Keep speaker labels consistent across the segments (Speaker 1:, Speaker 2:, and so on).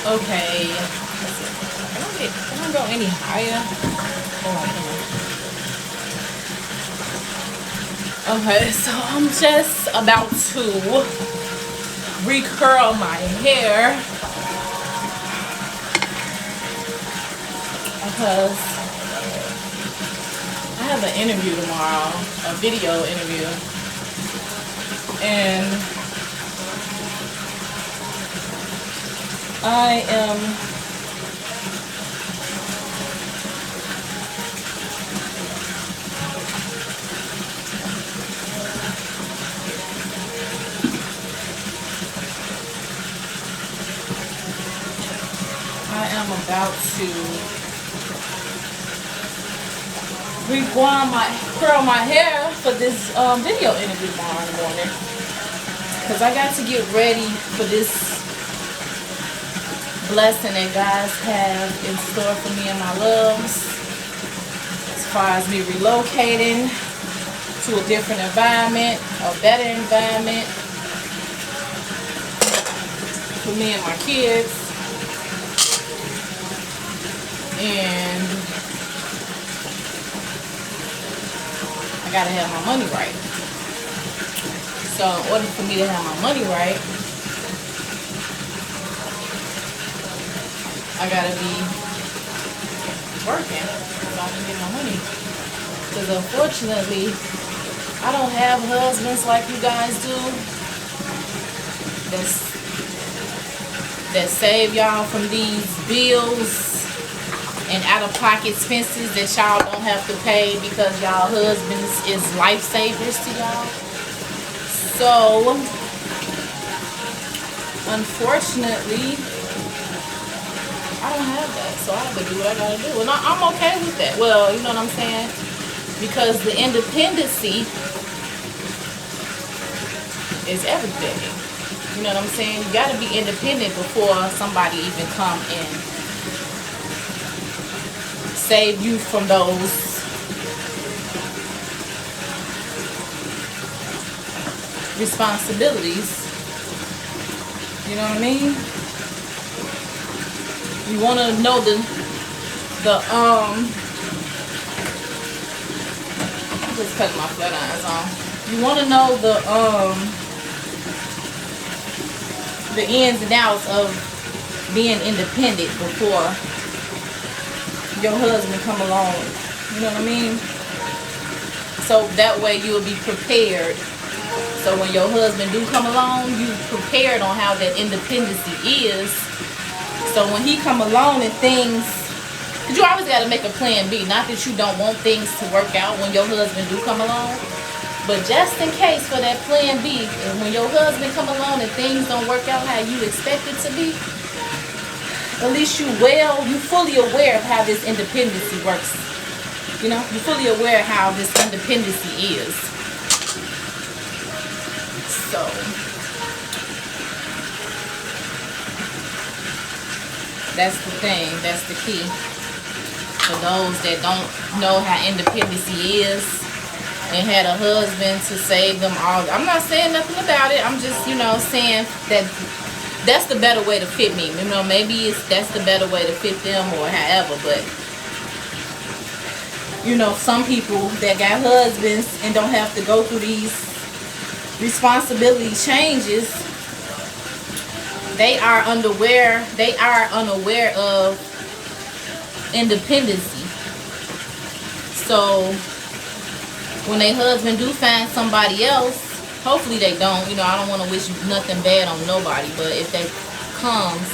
Speaker 1: Okay. Let's see. Can I go any higher? Okay, so I'm just about to recurl my hair because I have an interview tomorrow, a video interview, and I am about to curl my hair for this video interview tomorrow in the morning, because I got to get ready for this blessing that God have in store for me and my loves, as far as me relocating to a different environment, a better environment for me and my kids. And I gotta have my money right. So in order for me to have my money right, I gotta be working so I can get my money. Because unfortunately, I don't have husbands like you guys do that save y'all from these bills and out-of-pocket expenses that y'all don't have to pay because y'all husbands is lifesavers to y'all. So, unfortunately, I don't have that. So I have to do what I gotta do. And I'm okay with that. Well, you know what I'm saying? Because the independency is everything. You know what I'm saying? You gotta be independent before somebody even come in save you from those responsibilities. You know what I mean? You want to know the I'm just cutting my flat irons on. You want to know the ins and outs of being independent before your husband come along. You know what I mean? So that way you'll be prepared. So when your husband do come along, you prepared on how that independency is. So when he come along and things, because you always got to make a plan B. Not that you don't want things to work out when your husband do come along, but just in case for that plan B, and when your husband come along and things don't work out how you expect it to be, at least you fully aware of how this independency works. You know, you're fully aware of how this independency is. So, that's the thing. That's the key. For those that don't know how independency is and had a husband to save them all. I'm not saying nothing about it. I'm just, saying that that's the better way to fit me. Maybe that's the better way to fit them or however. But, some people that got husbands and don't have to go through these responsibility changes, they are unaware of independency. So when their husband do find somebody else, hopefully they don't. I don't want to wish nothing bad on nobody, but if they comes,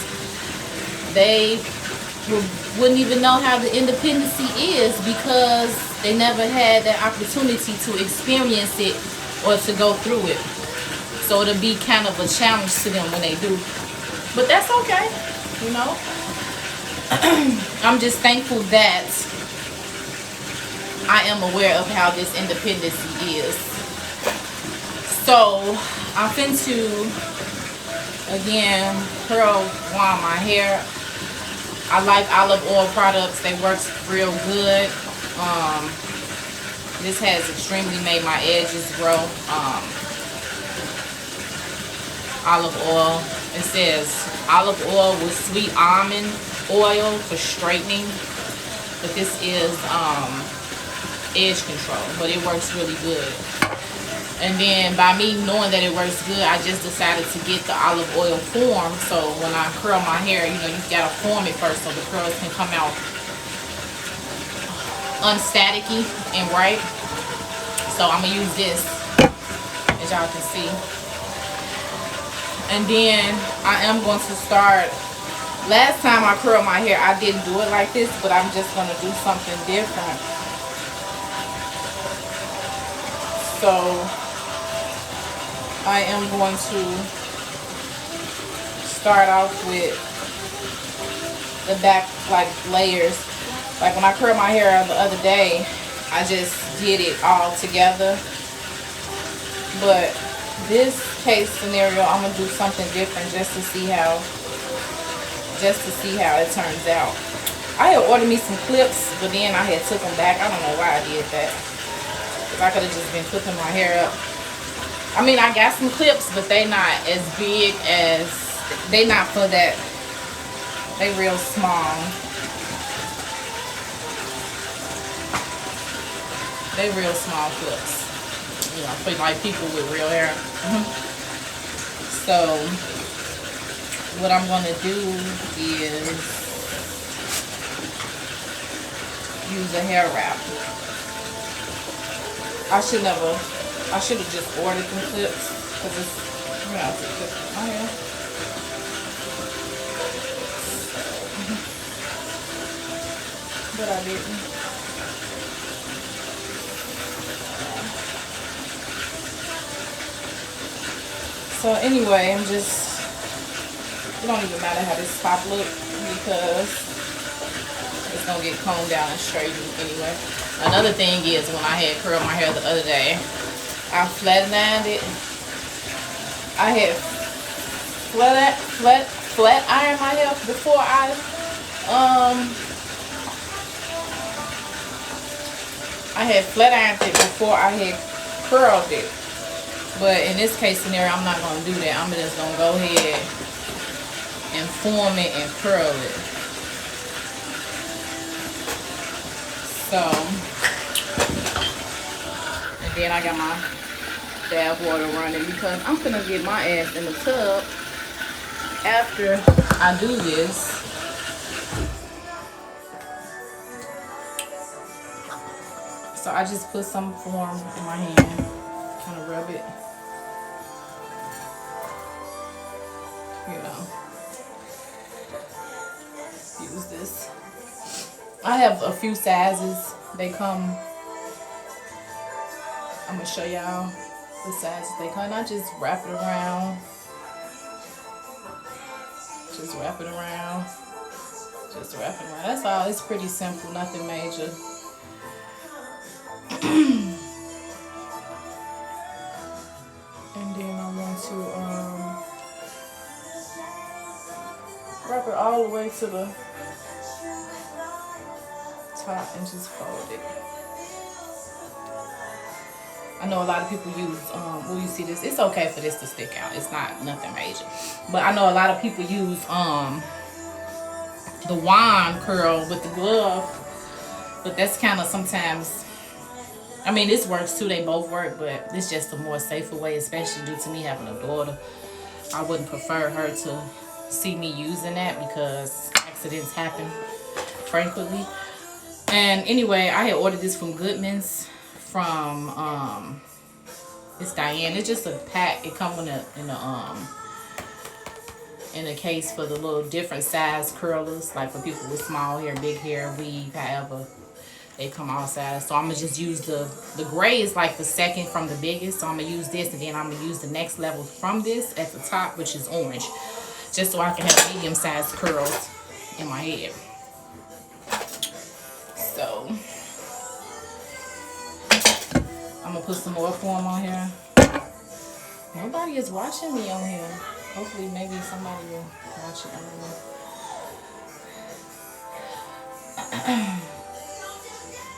Speaker 1: they wouldn't even know how the independency is because they never had that opportunity to experience it or to go through it. So it'll be kind of a challenge to them when they do. But that's okay, I'm just thankful that I am aware of how this independency is. So I'm finna, again, curl on my hair. I like olive oil products. They work real good. This has extremely made my edges grow. Olive oil. It says olive oil with sweet almond oil for straightening. But this is edge control, but it works really good. And then by me knowing that it works good, I just decided to get the olive oil form. So when I curl my hair, you know, you gotta form it first so the curls can come out unstaticky and right. So I'm gonna use this, as y'all can see. And then I am going to start. Last time I curled my hair, I didn't do it like this, but I'm just gonna do something different. So I am going to start off with the back like layers. Like when I curled my hair the other day, I just did it all together. But this case scenario, I'm gonna do something different just to see how it turns out. I had ordered me some clips, but then I had took them back. I don't know why I did that. If I could have just been clipping my hair up. I mean, I got some clips, but they not as big as, they not for that. They real small. They real small clips. You know, for like people with real hair. So what I'm gonna do is use a hair wrap. I should have just ordered some clips because it's, you know, to clip my hair. But I didn't. So anyway, it don't even matter how this top look because it's gonna get combed down and straightened anyway. Another thing is when I had curled my hair the other day, I flat ironed it. I had flat ironed my hair before I had flat ironed it before I had curled it. But in this case scenario, I'm not gonna do that. I'm just gonna go ahead and form it and curl it. So, and then I got my dab water running because I'm gonna get my ass in the tub after I do this. So I just put some form in my hand, kind of rub it, you know. Use this. I have a few sizes. They come. I'm gonna show y'all the sizes they come. I just wrap it around. Just wrap it around. Just wrap it around. That's all. It's pretty simple. Nothing major. And then I want to wrap it all the way to the top and just fold it. I know a lot of people use, will you see this? It's okay for this to stick out. It's not nothing major. But I know a lot of people use the wand curl with the glove. But that's kind of sometimes, I mean, this works too. They both work, but it's just a more safer way, especially due to me having a daughter. I wouldn't prefer her to see me using that because accidents happen frequently. And anyway, I had ordered this from Goodman's from it's Diane. It's just a pack. It comes in a case for the little different size curlers, like for people with small hair, big hair, weave, however. They come all sides. So I'm going to just use the gray is like the second from the biggest. So I'm going to use this and then I'm going to use the next level from this at the top, which is orange. Just so I can have medium-sized curls in my head. So I'm going to put some more foam on here. Nobody is watching me on here. Hopefully maybe somebody will watch it. I don't know.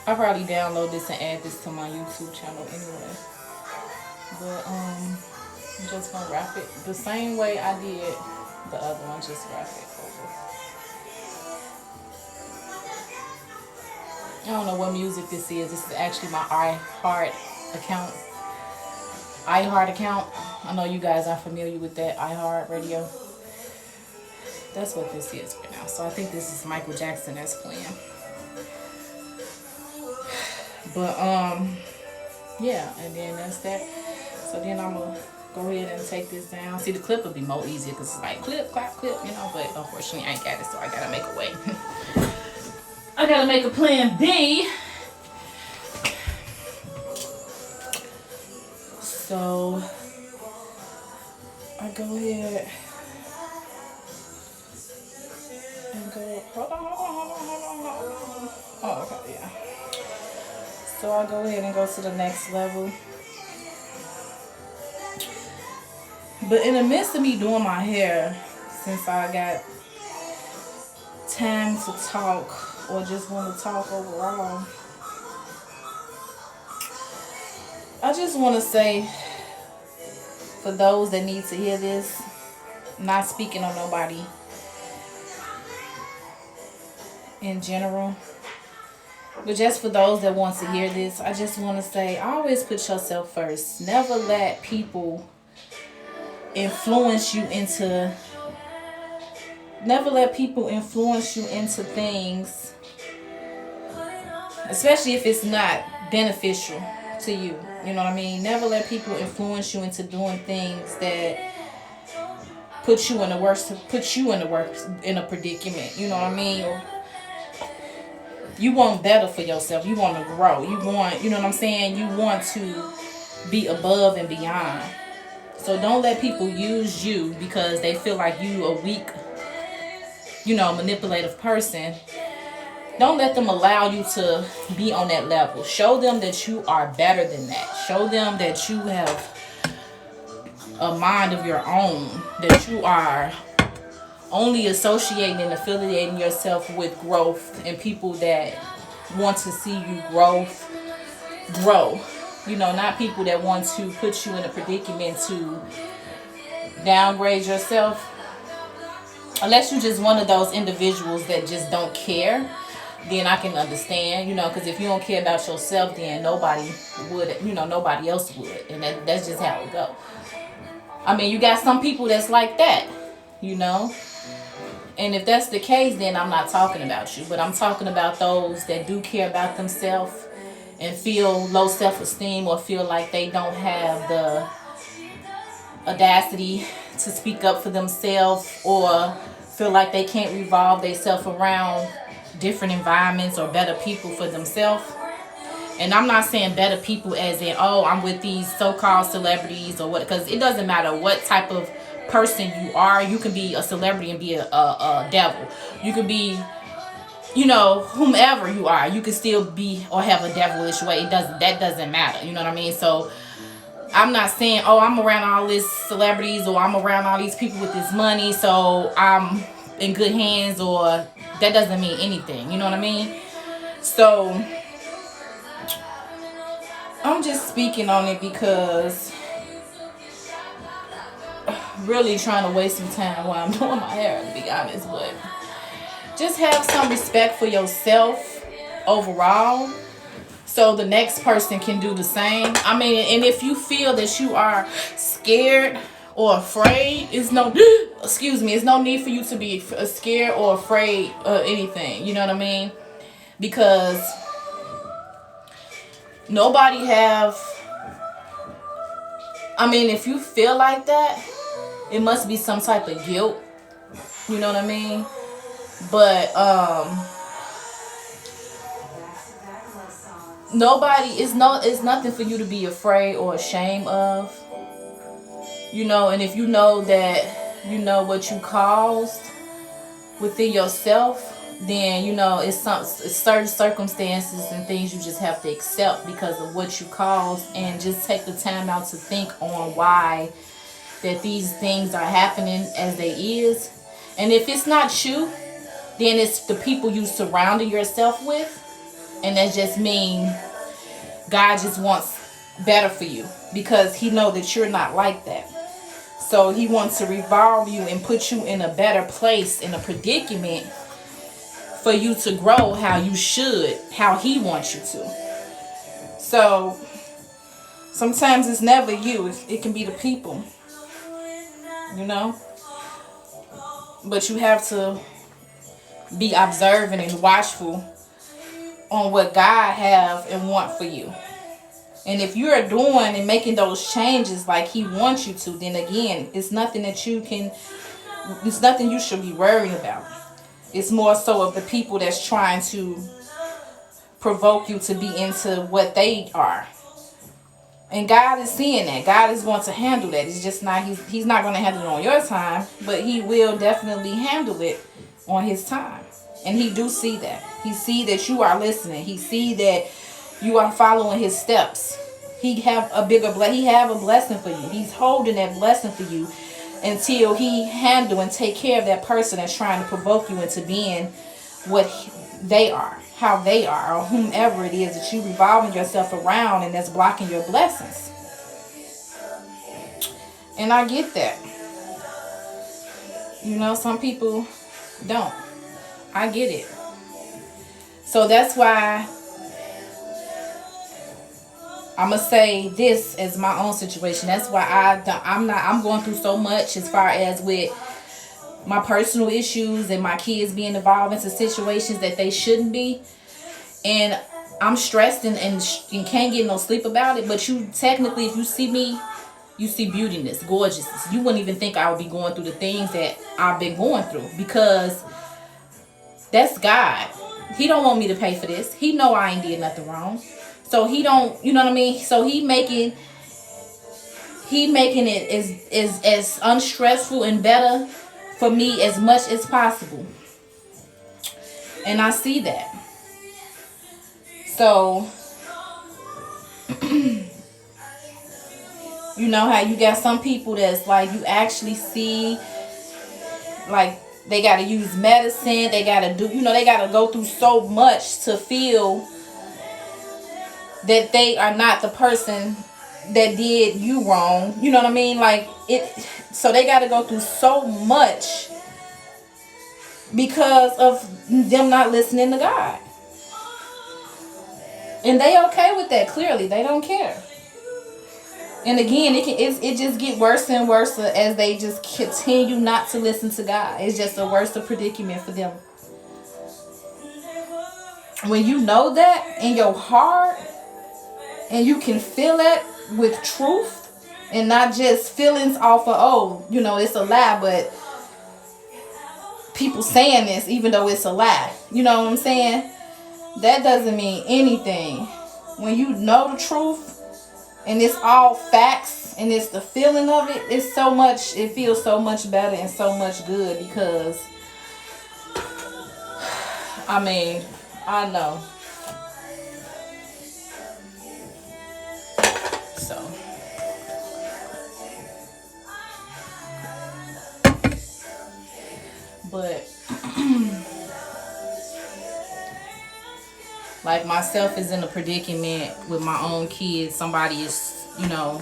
Speaker 1: I'll probably download this and add this to my YouTube channel anyway. But I'm just gonna wrap it the same way I did the other one, just wrap it over. I don't know what music this is. This is actually my iHeart account. iHeart account. I know you guys are familiar with that iHeart radio. That's what this is right now. So I think this is Michael Jackson that's playing. But yeah, and then that's that. So then I'm gonna go ahead and take this down. See, the clip would be more easier because it's like clip, clap, clip, you know. But unfortunately, I ain't got it, so I gotta make a way. I gotta make a plan B. So I go ahead and go. Hold on. Oh, okay, yeah. So I go ahead and go to the next level. But in the midst of me doing my hair, since I got time to talk or just want to talk overall, I just want to say, for those that need to hear this, not speaking on nobody in general, but just for those that want to hear this, I just want to say, always put yourself first. Never let people influence you into things, especially if it's not beneficial to you. You know what I mean? Never let people influence you into doing things that put you in a predicament. You know what I mean? Or you want better for yourself. You want to grow. You know what I'm saying? You want to be above and beyond. So don't let people use you because they feel like you a weak, manipulative person. Don't let them allow you to be on that level. Show them that you are better than that. Show them that you have a mind of your own. That you are only associating and affiliating yourself with growth and people that want to see you grow. Not people that want to put you in a predicament to downgrade yourself. Unless you're just one of those individuals that just don't care, then I can understand, because if you don't care about yourself, then nobody would, nobody else would. And that's just how it goes. I mean, you got some people that's like that, And if that's the case, then I'm not talking about you. But I'm talking about those that do care about themselves and feel low self-esteem or feel like they don't have the audacity to speak up for themselves or feel like they can't revolve themselves around different environments or better people for themselves. And I'm not saying better people as in, I'm with these so-called celebrities or what, because it doesn't matter what type of person you are. You can be a celebrity and be a devil. You can be, whomever you are. You can still be or have a devilish way. That doesn't matter. You know what I mean? So I'm not saying, I'm around all these celebrities or I'm around all these people with this money, so I'm in good hands, or that doesn't mean anything. You know what I mean? So I'm just speaking on it because really trying to waste some time while I'm doing my hair, to be honest. But just have some respect for yourself overall, so the next person can do the same. I mean, and if you feel that you are scared or afraid, it's no need for you to be scared or afraid of anything. You know what I mean? Because nobody if you feel like that, it must be some type of guilt. You know what I mean? But it's nothing for you to be afraid or ashamed of. And if you know that what you caused within yourself, then it's certain circumstances and things you just have to accept because of what you caused, and just take the time out to think on why that these things are happening as they is. And if it's not you, then it's the people you surrounded yourself with, and that just means God just wants better for you because he know that you're not like that. So he wants to revolve you and put you in a better place, in a predicament, for you to grow how you should, how he wants you to. So sometimes it's never you, it can be the people, you know. But you have to be observant and watchful on what God have and want for you. And if you're doing and making those changes like he wants you to, then again, it's nothing you should be worried about. It's more so of the people that's trying to provoke you to be into what they are. And God is seeing that. God is going to handle that. It's just not, he's not going to handle it on your time, but he will definitely handle it on his time. And he do see that. He see that you are listening. He see that you are following his steps. He have a blessing for you. He's holding that blessing for you until he handle and take care of that person that's trying to provoke you into being what they are, how they are, or whomever it is that you revolving yourself around and that's blocking your blessings. And I get that. You know, some people don't. I get it. So that's why I'm gonna say this as my own situation. That's why I'm going through so much as far as with my personal issues and my kids being involved into situations that they shouldn't be. And I'm stressed and can't get no sleep about it. But you technically, if you see me, you see beautiness, gorgeousness. You wouldn't even think I would be going through the things that I've been going through, because that's God. He don't want me to pay for this. He know I ain't did nothing wrong. So he don't, you know what I mean? So he making it as unstressful and better for me as much as possible. And I see that. So you know how you got some people that's like, you actually see like they got to use medicine, they got to do, you know, they got to go through so much to feel that they are not the person that did you wrong. You know what I mean? Like it. So they got to go through so much because of them not listening to God. And they okay with that. Clearly, they don't care. And again, it just get worse and worse as they just continue not to listen to God. It's just a worse predicament for them. When you know that in your heart, and you can feel it with truth and not just feelings off of, oh, you know, it's a lie, but people saying this even though it's a lie. You know what I'm saying? That doesn't mean anything. When you know the truth and it's all facts and it's the feeling of it, it feels so much better and so much good, because I mean, I know. So but like myself is in a predicament with my own kids. Somebody is, you know,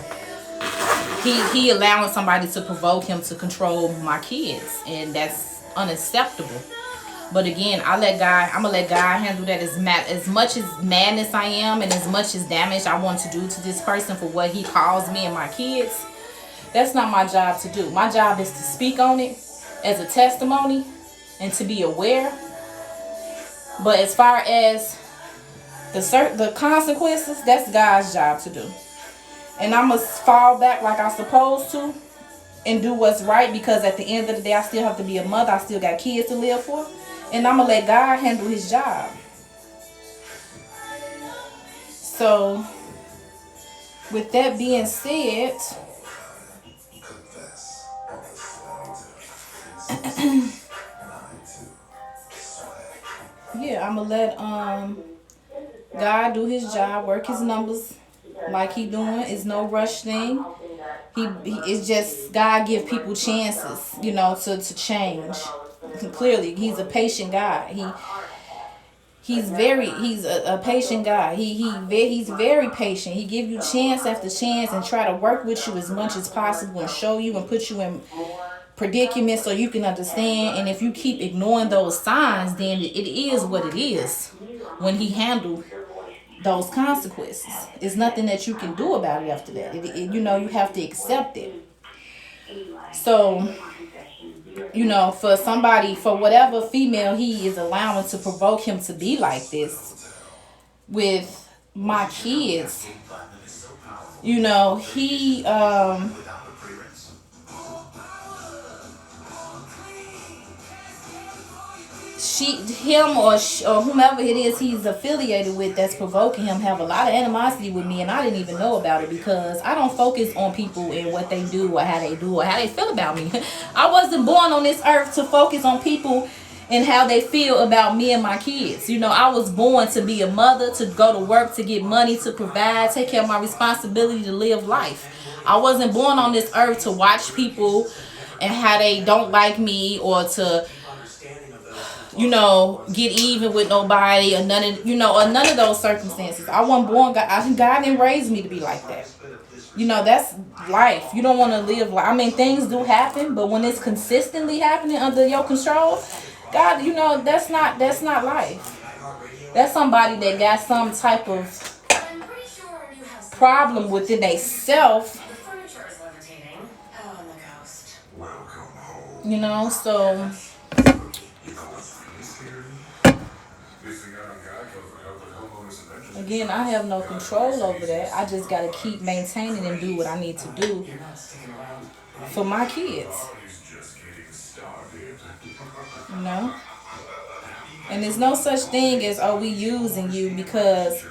Speaker 1: he allowing somebody to provoke him to control my kids, and that's unacceptable. But again, I'm gonna let God handle that. As much as madness I am and as much as damage I want to do to this person for what he calls me and my kids, that's not my job to do. My job is to speak on it as a testimony and to be aware. But as far as the consequences, that's God's job to do. And I must fall back like I'm supposed to and do what's right, because at the end of the day, I still have to be a mother. I still got kids to live for. And I'm going to let God handle his job. So, with that being said, yeah, I'm going to let God do his job, work his numbers like he doing. It's no rush thing. It's just God give people chances, you know, to change. Clearly, he's a patient God. He's a patient guy. He's very patient. He give you chance after chance and try to work with you as much as possible and show you and put you in predicaments so you can understand. And if you keep ignoring those signs, then it is what it is. When he handled those consequences, it's nothing that you can do about it after that. You have to accept it. So, for somebody, for whatever female he is allowing to provoke him to be like this with my kids, he him or whomever it is he's affiliated with that's provoking him have a lot of animosity with me, and I didn't even know about it because I don't focus on people and what they do or how they feel about me. I wasn't born on this earth to focus on people and how they feel about me and my kids. I was born to be a mother, to go to work, to get money, to provide, take care of my responsibility, to live life. I wasn't born on this earth to watch people and how they don't like me or to get even with nobody or none of those circumstances. I wasn't born. God didn't raise me to be like that. That's life. You don't want to live like. I mean, things do happen, but when it's consistently happening under your control, God, that's not life. That's somebody that got some type of problem within they self. So. Again, I have no control over that. I just got to keep maintaining and do what I need to do for my kids. And there's no such thing as, we using you, because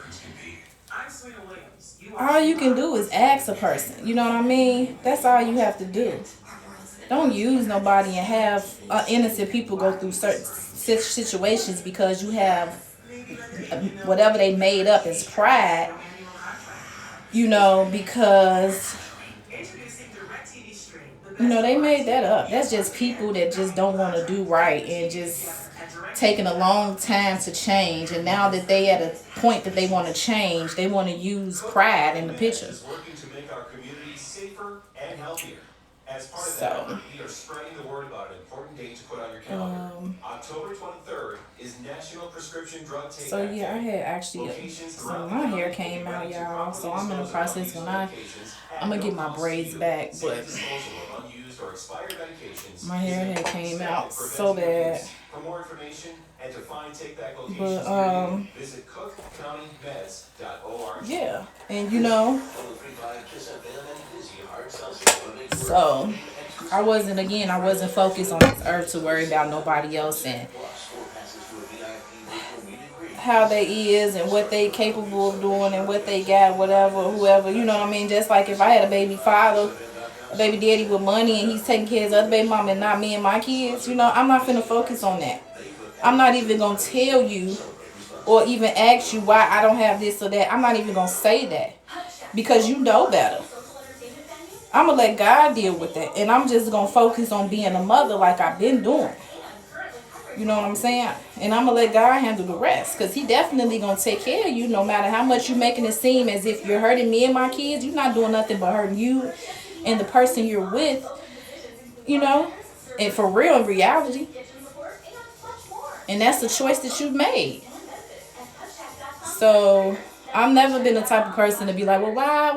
Speaker 1: all you can do is ask a person. You know what I mean? That's all you have to do. Don't use nobody and have innocent people go through certain situations because you have whatever they made up as pride, because they made that up. That's just people that just don't want to do right and just taking a long time to change. And now that they at a point that they want to change, they want to use pride in the picture. As part of that, we are spreading the word about an important date to put on your calendar. October 23rd is National Prescription Drug Take Back Day. I had actually, my hair came out, y'all. So I'm in the process when I'm going to get my braids back. But my hair had came out so bad. For more information and to find take back locations, visit cookcountymeds.org. Yeah, and so I wasn't focused on this earth to worry about nobody else and how they is and what they capable of doing and what they got, whatever, whoever, just like if I had a baby father, a baby daddy with money and he's taking care of his other baby mama and not me and my kids, I'm not finna focus on that. I'm not even gonna tell you or even ask you why I don't have this or that. I'm not even gonna say that because you know better. I'm gonna let God deal with that, and I'm just gonna focus on being a mother like I've been doing. You know what I'm saying? And I'm gonna let God handle the rest, because He definitely gonna take care of you. No matter how much you're making it seem as if you're hurting me and my kids, you're not doing nothing but hurting you and the person you're with. And for real, in reality. And that's the choice that you've made. So I've never been the type of person to be like, well, why?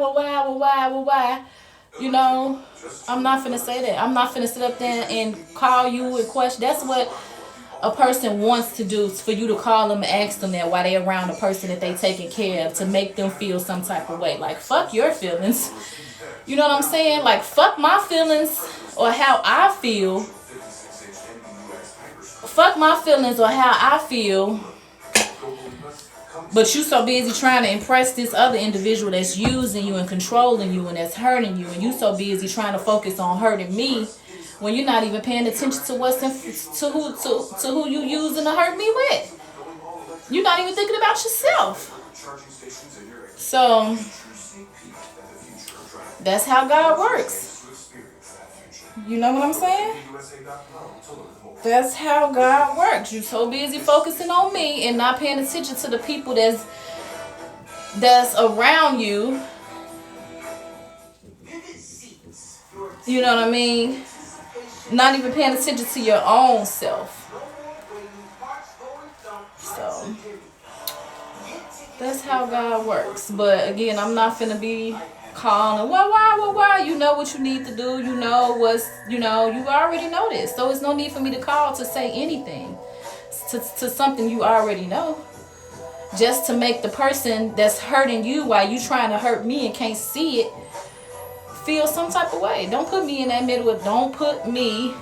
Speaker 1: I'm not finna say that. I'm not finna sit up there and call you and question. That's what a person wants to do, is for you to call them and ask them that while they're around the person that they taking care of, to make them feel some type of way. Like, fuck your feelings. You know what I'm saying? Like, fuck my feelings or how I feel. Fuck my feelings or how I feel. But you so busy trying to impress this other individual that's using you and controlling you and that's hurting you, and you so busy trying to focus on hurting me when you're not even paying attention to to who you using to hurt me with. You're not even thinking about yourself. So that's how God works. You know what I'm saying? That's how God works. You're so busy focusing on me and not paying attention to the people that's around you. You know what I mean? Not even paying attention to your own self. So that's how God works. But again, I'm not finna be calling, why? You know what you need to do. You know you already know this. So it's no need for me to call to say anything to something you already know. Just to make the person that's hurting you while you trying to hurt me and can't see it feel some type of way. Don't put me in that middle of, don't put me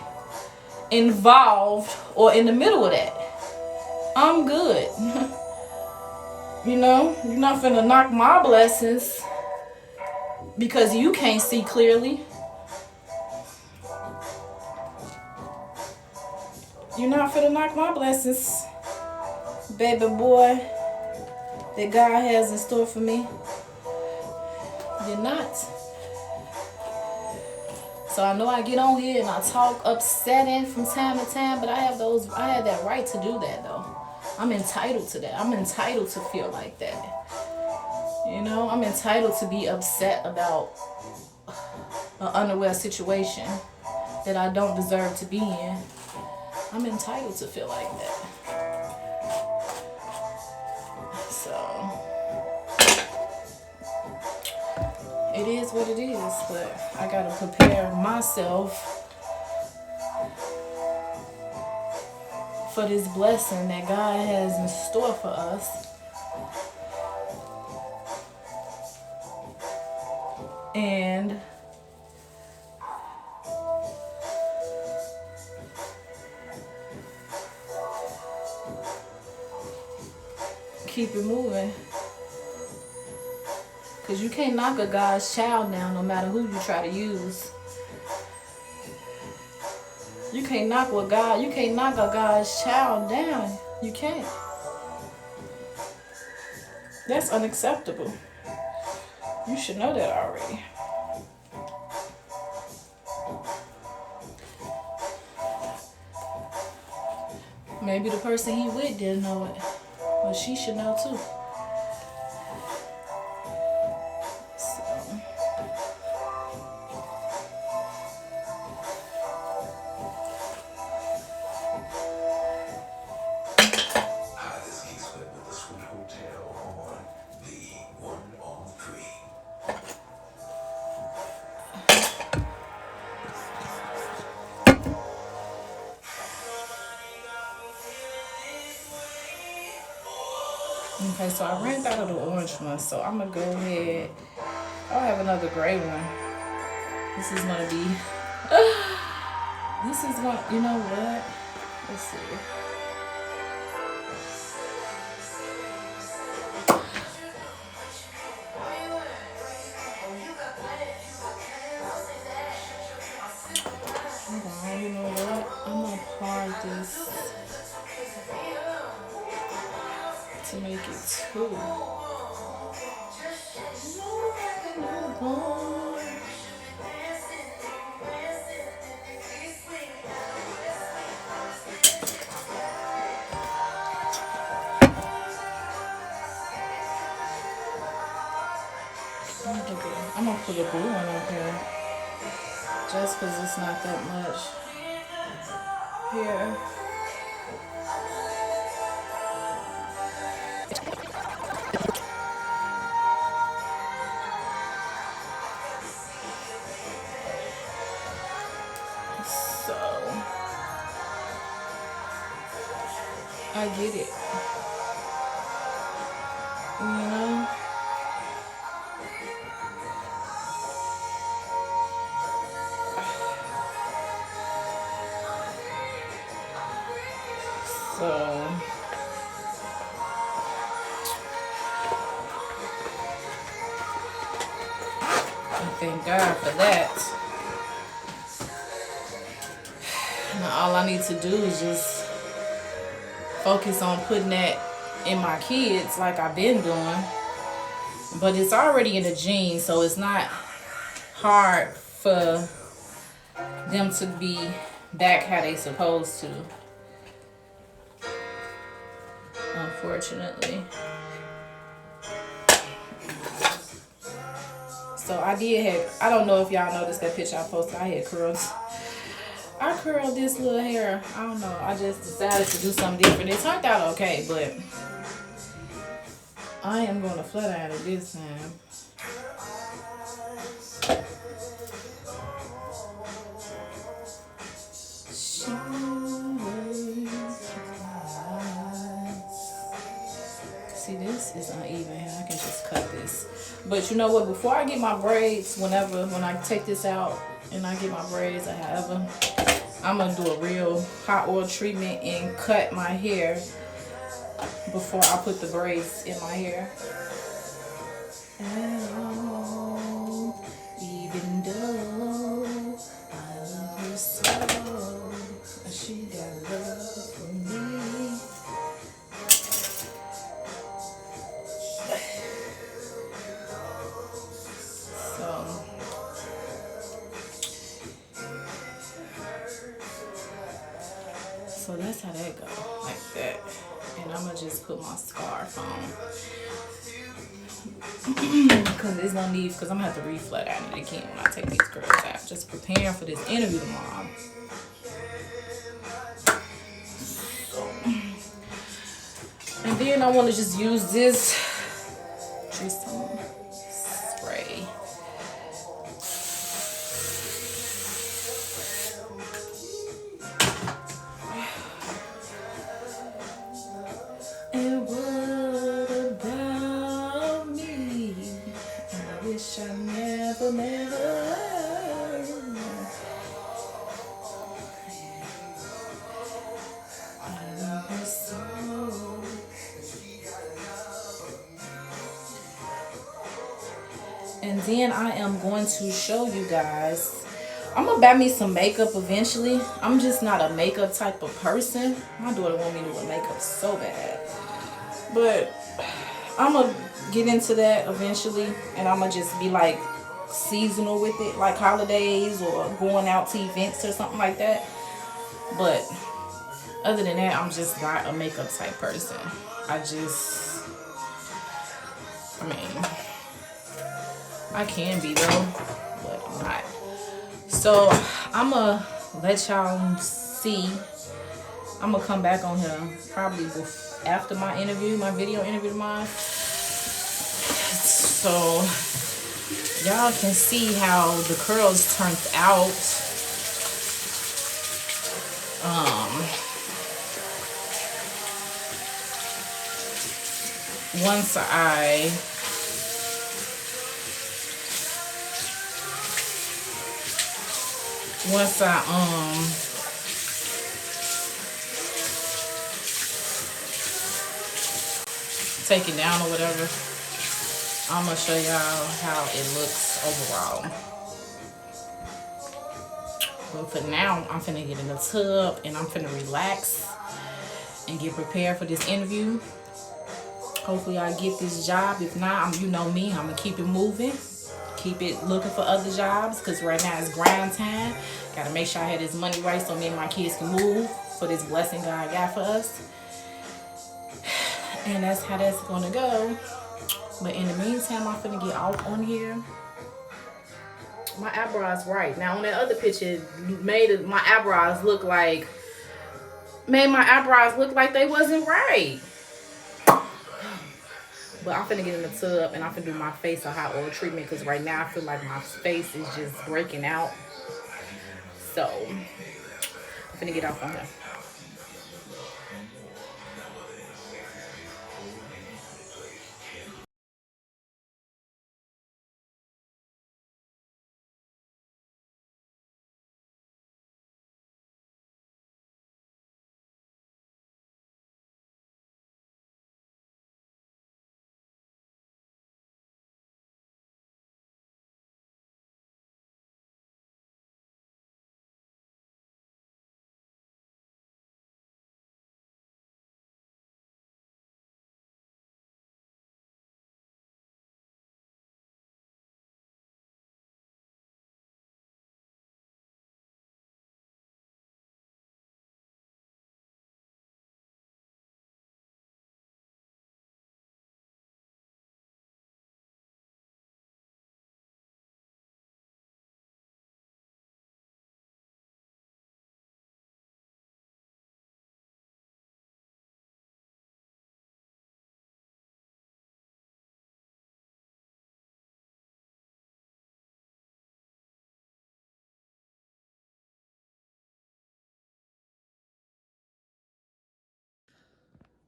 Speaker 1: involved or in the middle of that. I'm good. You know, you're not finna knock my blessings because you can't see clearly. You're not finna knock my blessings, baby boy, that God has in store for me. You're not. So I know I get on here and I talk upsetting from time to time, but I have that right to do that though. I'm entitled to that. I'm entitled to feel like that. You know, I'm entitled to be upset about an unaware situation that I don't deserve to be in. I'm entitled to feel like that. So it is what it is, but I gotta prepare myself for this blessing that God has in store for us. And keep it moving. Because you can't knock a God's child down no matter who you try to use. You can't knock a God's child down. You can't. That's unacceptable. You should know that already. Maybe the person he with didn't know it. But she should know too. Okay, so I ran out of the orange one, so I'm gonna go ahead. I'll have another gray one. This is gonna be. You know what? Let's see. Hold on, you know what? I'm gonna part this to make it two. I'm gonna put a blue one up here just because it's not that much here. I get it. You know? So I thank God for that. Now all I need to do is just focus on putting that in my kids like I've been doing. But it's already in the genes, so it's not hard for them to be back how they supposed to. Unfortunately. So I did have, I don't know if y'all noticed that picture I posted. I had curls. I curled this little hair. I don't know. I just decided to do something different. It turned out okay, but I am going to flat iron it this time. See, this is uneven. I can just cut this. But you know what? Before I get my braids, when I take this out and I get my braids or however, I'm going to do a real hot oil treatment and cut my hair before I put the braids in my hair. Even though I love her so, she got love for me. So that's how that go, like that. And I'm gonna just put my scarf on. Because there's no need, because I'm gonna have to re-flat iron it again when I take these curls out. Just preparing for this interview tomorrow. And then I want to just use this Tristan spray. And what about me? I wish I never learned. I love her so. And then I am going to show you guys. I'm gonna buy me some makeup eventually. I'm just not a makeup type of person. My daughter want me to wear makeup so bad. But I'm gonna get into that eventually, and I'm gonna just be like seasonal with it, like holidays or going out to events or something like that. But other than that, I'm just not a makeup type person. I can be though, but I'm not. So I'm gonna let y'all see. I'm gonna come back on here probably after my interview, my video interview tomorrow. So y'all can see how the curls turned out. Once I take it down or whatever, I'm gonna show y'all how it looks overall. But for now, I'm finna get in the tub and I'm finna relax and get prepared for this interview. Hopefully I get this job. If not, you know me, I'm gonna keep it moving, keep it looking for other jobs, because right now it's grind time. Gotta make sure I have this money right so me and my kids can move for this blessing God got for us. And that's how that's gonna go. But in the meantime, I'm finna get off on here. My eyebrows right. Now on that other picture, made my eyebrows look like they wasn't right. But I'm finna get in the tub and I'm finna do my face a hot oil treatment, because right now I feel like my face is just breaking out. So I'm finna get off on here.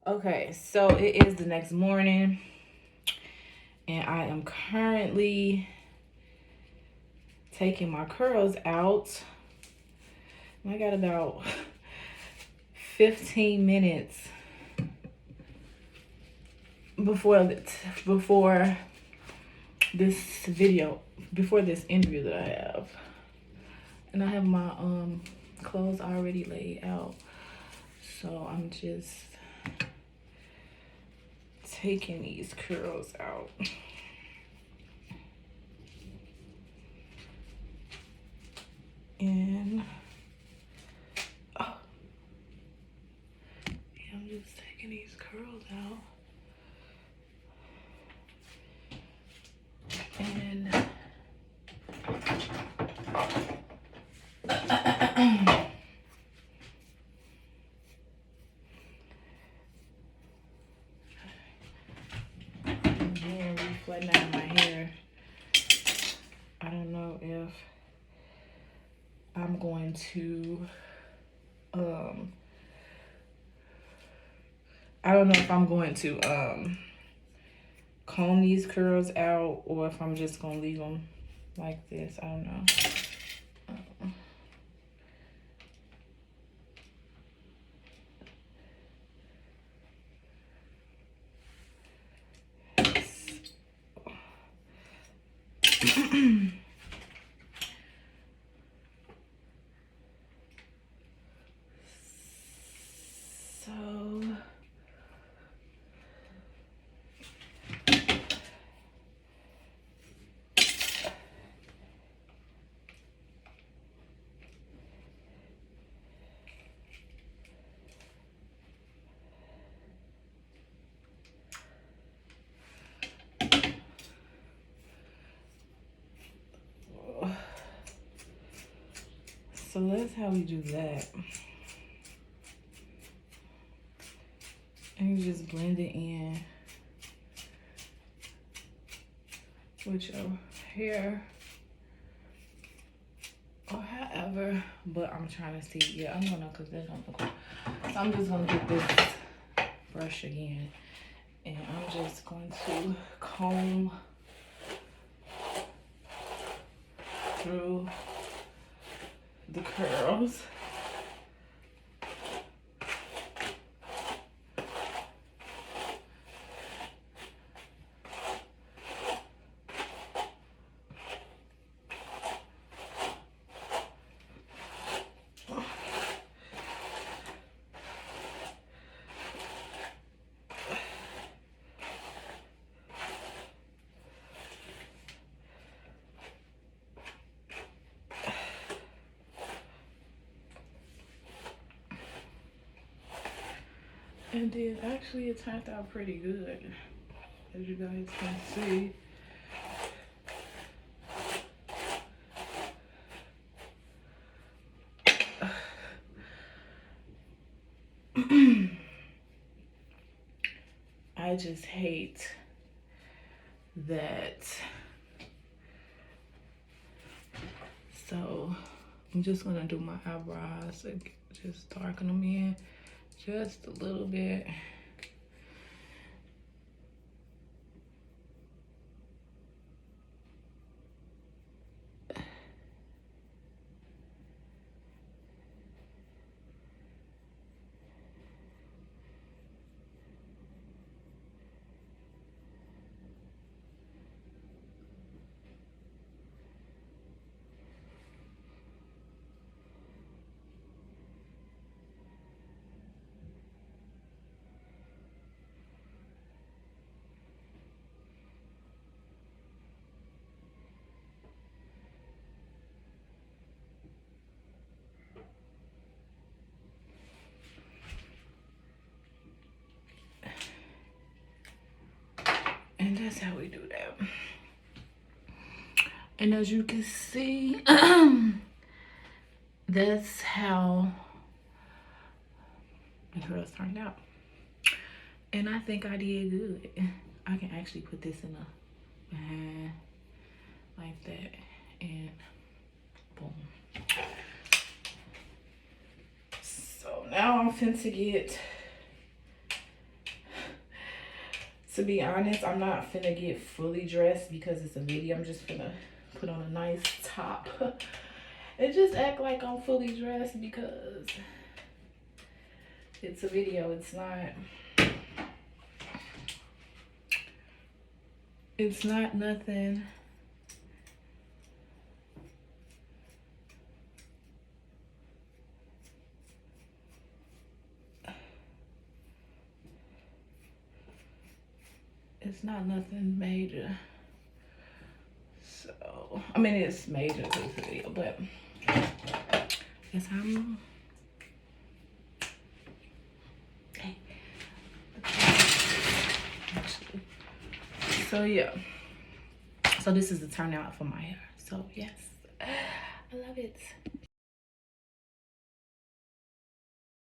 Speaker 1: Okay, so it is the next morning, and I am currently taking my curls out. I got about 15 minutes before this video, before this interview that I have. And I have my clothes already laid out. So I'm just taking these curls out. And oh, yeah, I'm just taking these curls out. And again, reflecting out my hair. I don't know if I'm going to comb these curls out, or if I'm just gonna leave them like this. I don't know. So that's how we do that. And you just blend it in with your hair or however. But I'm trying to see. Yeah, I'm gonna, cause that's not cool. So I'm just gonna get this brush again, and I'm just going to comb through the curls. And then actually it turned out pretty good, as you guys can see. I just hate that. So I'm just gonna do my eyebrows, like, just darken them in just a little bit. And that's how we do that. And as you can see, that's how the curls turned out. And I think I did good. I can actually put this in a behind like that, and boom. So now I'm finna get To be honest, I'm not finna get fully dressed because it's a video. I'm just finna put on a nice top and just act like I'm fully dressed because it's a video. It's not nothing. It's not nothing major. So, I mean, it's major to this video, but guess I'm. Okay. So yeah. So this is the turnout for my hair. So yes, I love it.